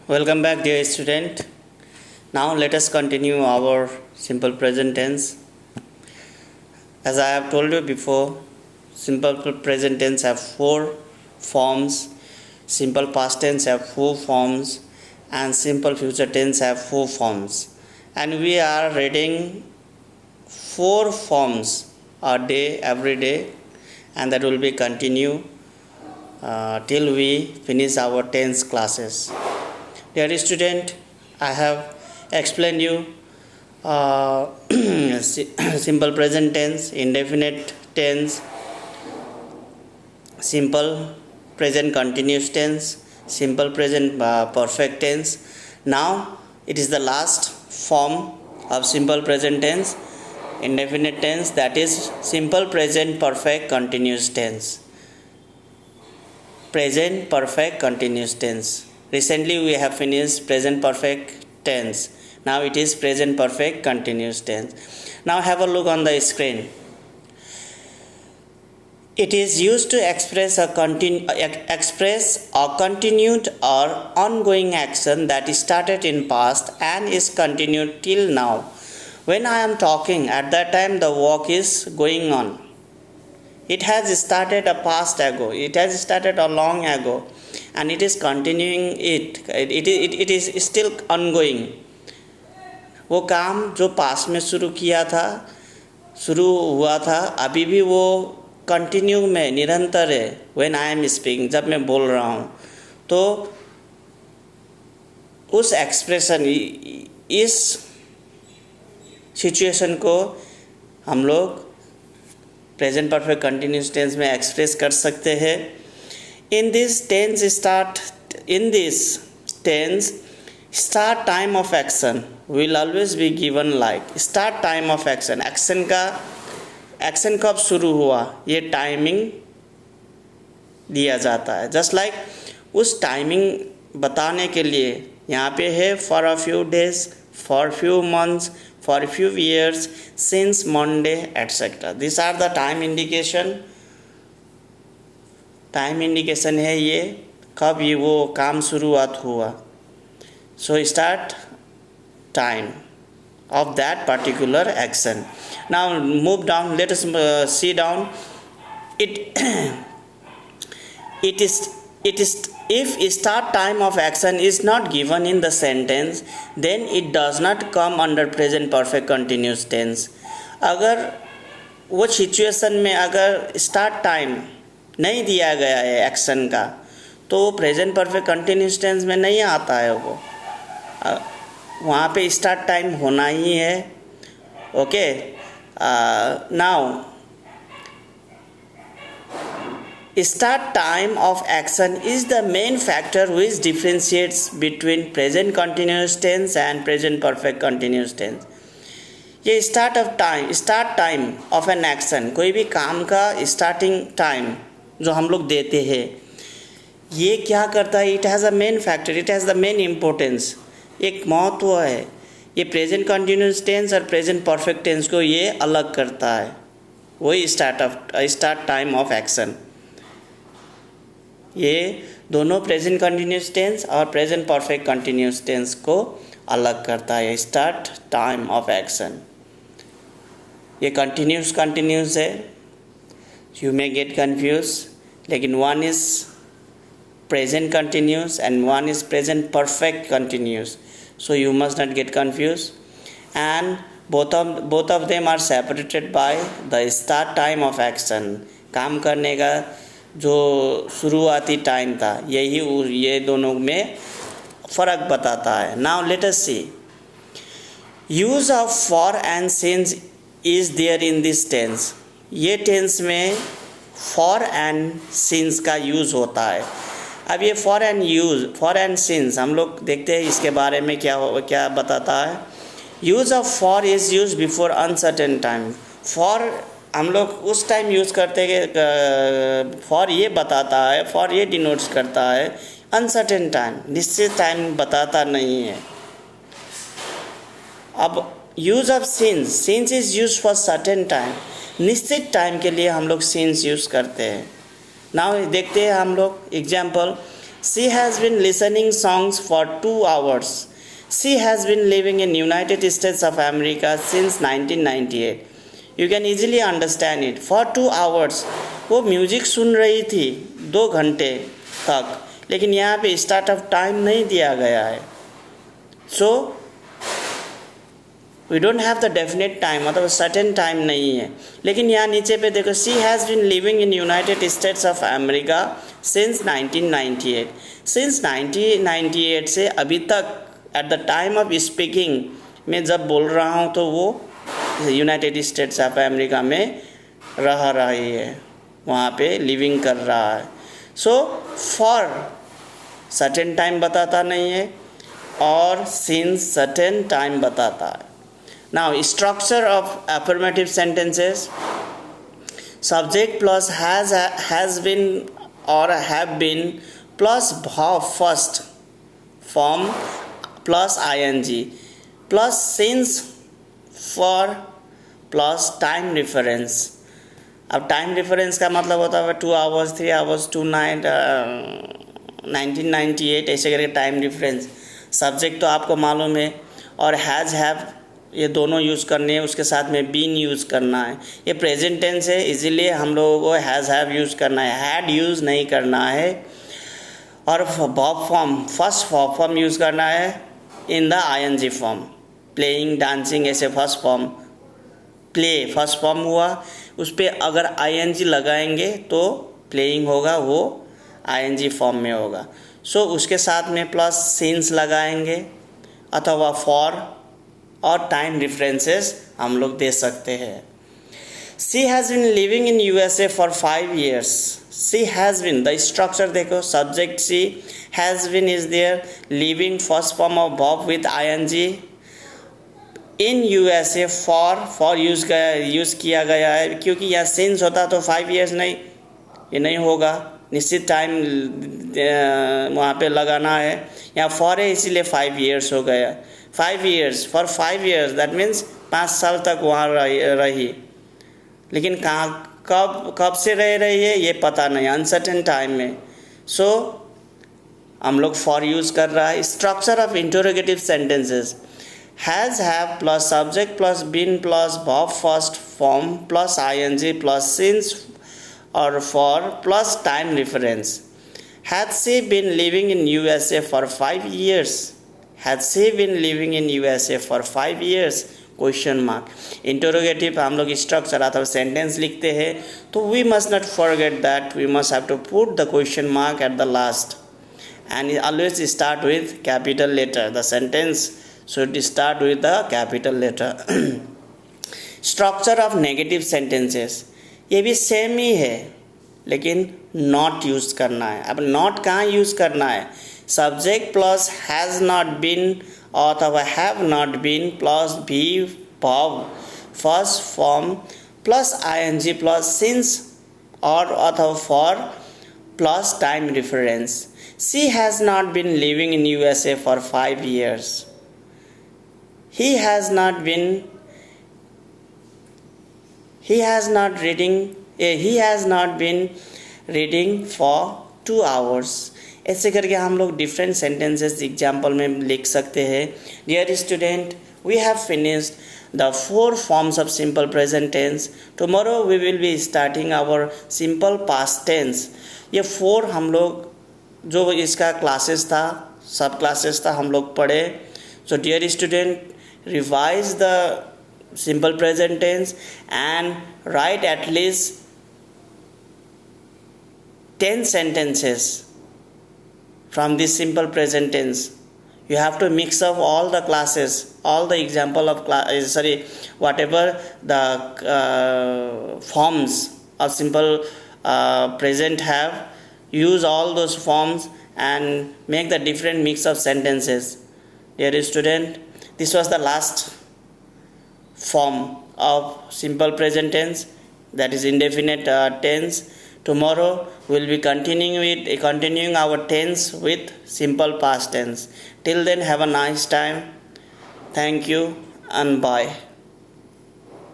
Welcome back, dear student. Now let us continue our simple present tense. As I have told you before, simple present tense have 4 forms, simple past tense have 4 forms, and simple future tense have 4 forms. And we are reading 4 forms a day, every day, and that will be continue till we finish our tense classes. Dear student, I have explained you simple present tense, indefinite tense, simple present continuous tense, simple present perfect tense. Now it is the last form of simple present tense, indefinite tense, that is simple present perfect continuous tense. Present perfect continuous tense. Recently we have finished present perfect tense. Now it is present perfect continuous tense. Now have a look on the screen. It is used to express a continued or ongoing action that started in past and is continued till now. When I am talking, at that time the work is going on. It has started a past ago. It has started a long ago, and it is continuing. It is still ongoing. वो काम जो past में शुरू हुआ था, अभी भी वो कंटिन्यू में निरंतर है. When I am speaking, जब मैं बोल रहा हूँ, तो उस एक्सप्रेशन, इस सिचुएशन को हम लोग प्रेजेंट परफेक्ट कंटिन्यूस टेंस में एक्सप्रेस कर सकते हैं. In this tense start time of action will always be given like. Start time of action, action कब शुरू हुआ, ये टाइमिंग दिया जाता है. जस्ट लाइक उस टाइमिंग बताने के लिए यहाँ पे है for a few days, for few months, for a few years, since Monday, etc. These are the time indication. Time indication है ये कब ये वो काम शुरुआत हुआ. So start time of that particular action. Now move down. Let us see down. It is if start time of action is not given in the sentence, then it does not come under present perfect continuous tense. अगर वो situation में अगर start time नहीं दिया गया है action का, तो प्रेजेंट परफेक्ट कंटिन्यूस टेंस में नहीं आता है. वो वहाँ पे स्टार्ट टाइम होना ही है. Okay, now start time of action is the main factor which differentiates between present continuous tense and present perfect continuous tense. ये start time of an action, कोई भी काम का starting time जो हम लोग देते हैं, ये क्या करता है? It has a main factor, it has the main importance. एक महत्व है. ये present continuous tense और present perfect tense को ये अलग करता है. वही start time of action. ये दोनों प्रेजेंट कंटिन्यूस टेंस और प्रेजेंट परफेक्ट कंटिन्यूस टेंस को अलग करता है. स्टार्ट टाइम ऑफ एक्शन, ये कंटिन्यूस है. यू मे गेट कंफ्यूज, लेकिन one is present continuous and one is present perfect continuous. So you must not get confuse, and both of them are separated by the start time of action. काम करने का जो शुरुआती time था, ये दोनों में फ़र्क बताता है. Now let us see. Use of for and since is there in this tense. ये टेंस में फॉर एंड सिंस का यूज़ होता है. अब ये फॉर एंड सिंस हम लोग देखते हैं इसके बारे में क्या बताता है. Use of for is use before uncertain time. For हम लोग उस टाइम यूज़ करते हैं कि फॉर ये बताता है, फॉर ये डिनोट्स करता है अनसर्टेन टाइम, निश्चित टाइम बताता नहीं है. अब use of since is use for certain time. निश्चित टाइम के लिए हम लोग सिंस यूज़ करते हैं. नाउ देखते हैं हम लोग example. She has been listening songs for 2 hours. She has been living in United States of America since 1998. You can easily understand it. For 2 hours वो म्यूजिक सुन रही थी 2 घंटे तक, लेकिन यहाँ पे स्टार्ट ऑफ टाइम नहीं दिया गया है. So we don't have the definite time, मतलब सर्टेन टाइम नहीं है. लेकिन यहाँ नीचे पे देखो, she has been living in United States of America since 1998. Since 1998 से अभी तक at the time of speaking में जब बोल रहा हूँ तो वो यूनाइटेड स्टेट्स ऑफ अमेरिका में रह रही है, वहाँ पे लिविंग कर रहा है. सो फॉर सर्टेन टाइम बताता नहीं है और सिंस सर्टेन टाइम बताता है. Now, structure of affirmative sentences: subject plus has been or have been plus verb first form plus ing plus since for plus time reference. अब time reference का मतलब होता है 2 hours, 3 hours, 2 night, 1998 ऐसे करके time reference. Subject तो आपको मालूम है और हैज़ हैव ये दोनों यूज़ करने हैं, उसके साथ में बीन यूज़ करना है. ये प्रेजेंट टेंस है, इसीलिए हम लोगों को हैज़ हैव यूज़ करना है, हैड यूज़ नहीं करना है. और verb form first verb form use करना है in the ING form. Playing, dancing ऐसे first form. Play first form हुआ, उस पर अगर आईएनजी लगाएंगे तो प्लेइंग होगा, वो आईएनजी फॉर्म में होगा. सो उसके साथ में प्लस सिंस लगाएंगे अथवा फॉर और टाइम रेफरेंसेस हम लोग दे सकते हैं. She has been living in USA for 5 years. She has been, the structure देखो, subject she, has been is there, living first form of verb with ING, in USA for use किया गया है, क्योंकि यहाँ सिंस होता तो 5 years नहीं, ये नहीं होगा, निश्चित टाइम वहाँ पे लगाना है. यहाँ फॉर है इसीलिए 5 years हो गया. 5 years, for 5 years that means 5 साल तक वहाँ रही, लेकिन कहाँ कब से रह रही है ये पता नहीं, अनसर्टेन टाइम में. सो हम लोग फॉर यूज़ कर रहा है. Structure of interrogative sentences: has have plus subject plus been plus verb first form plus ING plus since और for plus time reference. Had she been living in USA for 5 years. Has she been living in USA for 5 years? Question mark. Interrogative हम लोग structure अथवा sentence लिखते हैं तो we must not forget that we must have to put the question mark at the last and always start with capital letter. The sentence should start with the capital letter. Structure of negative sentences, ये भी same ही है लेकिन not use करना है. अब not कहाँ use करना है? Subject plus has not been अथवा have not been plus be verb first form plus ING plus since और अथवा for plus time reference. She has not been living in USA for 5 years. He has not been reading for 2 hours. ऐसे करके हम लोग different sentences example में लिख सकते हैं. Dear student, we have finished the 4 forms of simple present tense. Tomorrow we will be starting our simple past tense. ये 4 हम लोग जो इसका क्लासेस था, सब क्लासेस था, हम लोग पढ़े. So dear student, revise the simple present tense and write at least 10 sentences from this simple present tense. You have to mix up all the classes, all the example of whatever the forms of simple present have, use all those forms and make the different mix of sentences. Dear student, this was the last form of simple present tense, that is indefinite tense. Tomorrow we will be continuing our tense with simple past tense. Till then, have a nice time. Thank you and bye.